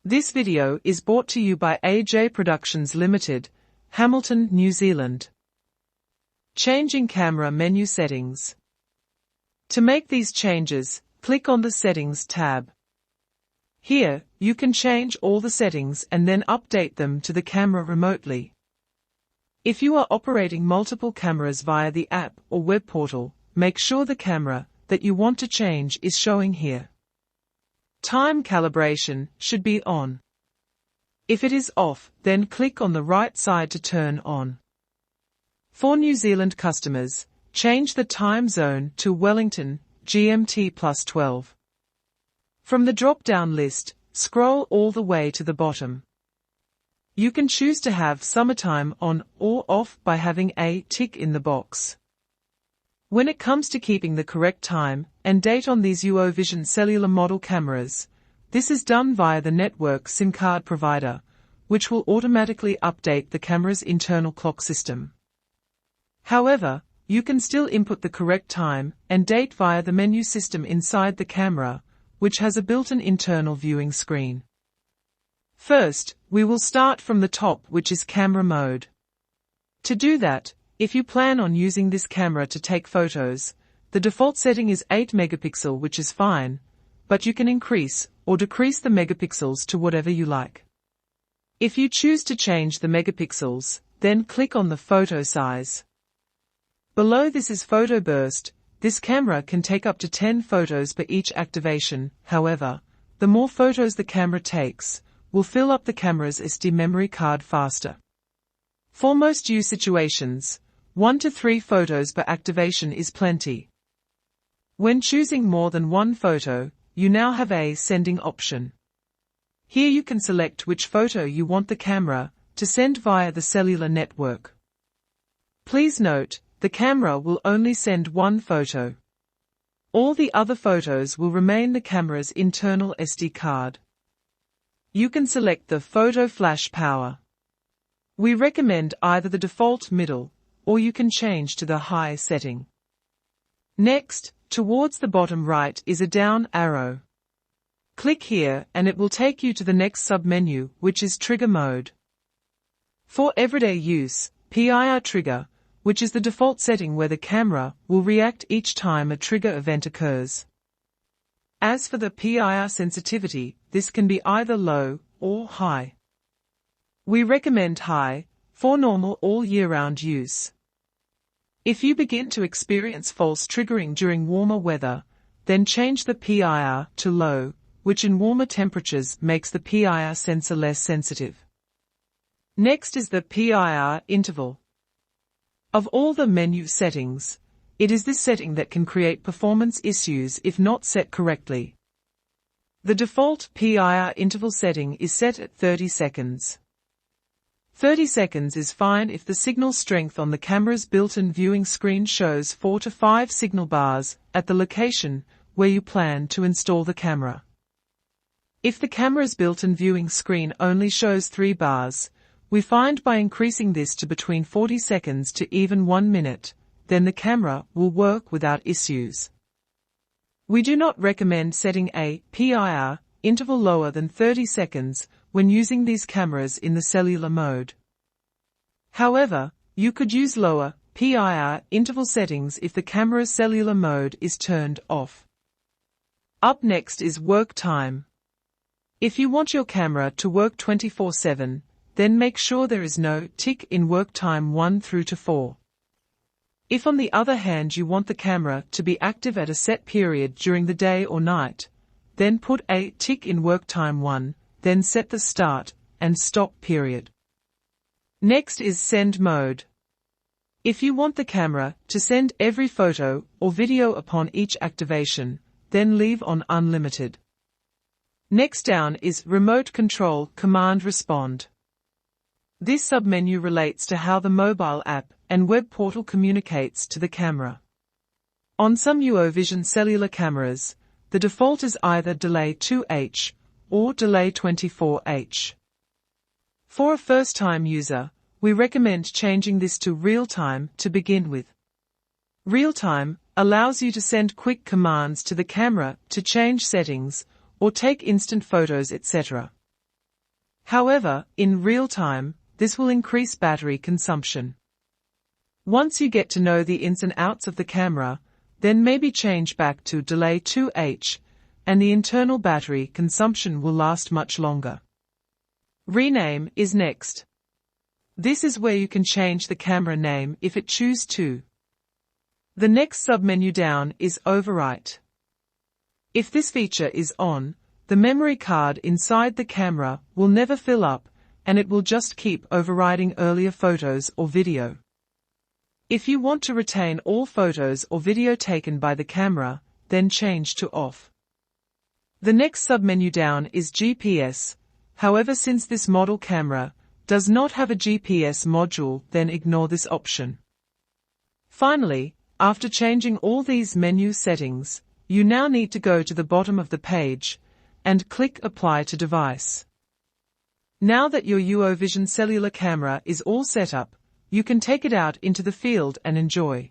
This video is brought to you by AJ Productions Limited, Hamilton, New Zealand. Changing camera menu settings. To make these changes, click on the Settings tab. Here, you can change all the settings and then update them to the camera remotely. If you are operating multiple cameras via the app or web portal, make sure the camera that you want to change is showing here. Time calibration should be on. If it is off, then click on the right side to turn on. For New Zealand customers, change the time zone to Wellington, GMT +12. From the drop-down list, scroll all the way to the bottom. You can choose to have summertime on or off by having a tick in the box. When it comes to keeping the correct time and date on these UOVision cellular model cameras, this is done via the network SIM card provider, which will automatically update the camera's internal clock system. However, you can still input the correct time and date via the menu system inside the camera, which has a built-in internal viewing screen. First, we will start from the top, which is camera mode. To do that, if you plan on using this camera to take photos, the default setting is 8 megapixel, which is fine, but you can increase or decrease the megapixels to whatever you like. If you choose to change the megapixels, then click on the photo size. Below this is photo burst. This camera can take up to 10 photos per each activation. However, the more photos the camera takes, will fill up the camera's SD memory card faster. For most use situations, 1 to 3 photos per activation is plenty. When choosing more than one photo, you now have a sending option. Here you can select which photo you want the camera to send via the cellular network. Please note, the camera will only send one photo. All the other photos will remain the camera's internal SD card. You can select the photo flash power. We recommend either the default middle, or you can change to the high setting. Next, towards the bottom right is a down arrow. Click here and it will take you to the next sub-menu, which is trigger mode. For everyday use, PIR trigger, which is the default setting where the camera will react each time a trigger event occurs. As for the PIR sensitivity, this can be either low or high. We recommend high for normal all year-round use. If you begin to experience false triggering during warmer weather, then change the PIR to low, which in warmer temperatures makes the PIR sensor less sensitive. Next is the PIR interval. Of all the menu settings, it is this setting that can create performance issues if not set correctly. The default PIR interval setting is set at 30 seconds. 30 seconds is fine if the signal strength on the camera's built-in viewing screen shows 4 to 5 signal bars at the location where you plan to install the camera. If the camera's built-in viewing screen only shows 3 bars, we find by increasing this to between 40 seconds to even 1 minute, then the camera will work without issues. We do not recommend setting a PIR interval lower than 30 seconds when using these cameras in the cellular mode. However, you could use lower PIR interval settings if the camera's cellular mode is turned off. Up next is work time. If you want your camera to work 24/7, then make sure there is no tick in work time 1 through to 4. If on the other hand you want the camera to be active at a set period during the day or night, then put a tick in work time 1, then set the start and stop period. Next is send mode. If you want the camera to send every photo or video upon each activation, then leave on unlimited. Next down is remote control command respond. This submenu relates to how the mobile app and web portal communicates to the camera. On some UOVision cellular cameras, the default is either delay 2H or delay 24H. For a first-time user, we recommend changing this to real-time to begin with. Real-time allows you to send quick commands to the camera to change settings or take instant photos, etc. However, in real time, this will increase battery consumption. Once you get to know the ins and outs of the camera, then maybe change back to delay 2H, and the internal battery consumption will last much longer. Rename is next. This is where you can change the camera name if it chooses to. The next submenu down is Overwrite. If this feature is on, the memory card inside the camera will never fill up, and it will just keep overriding earlier photos or video. If you want to retain all photos or video taken by the camera, then change to Off. The next submenu down is GPS. However, since this model camera does not have a GPS module, then ignore this option. Finally, after changing all these menu settings, you now need to go to the bottom of the page and click Apply to Device. Now that your UOVision cellular camera is all set up, you can take it out into the field and enjoy.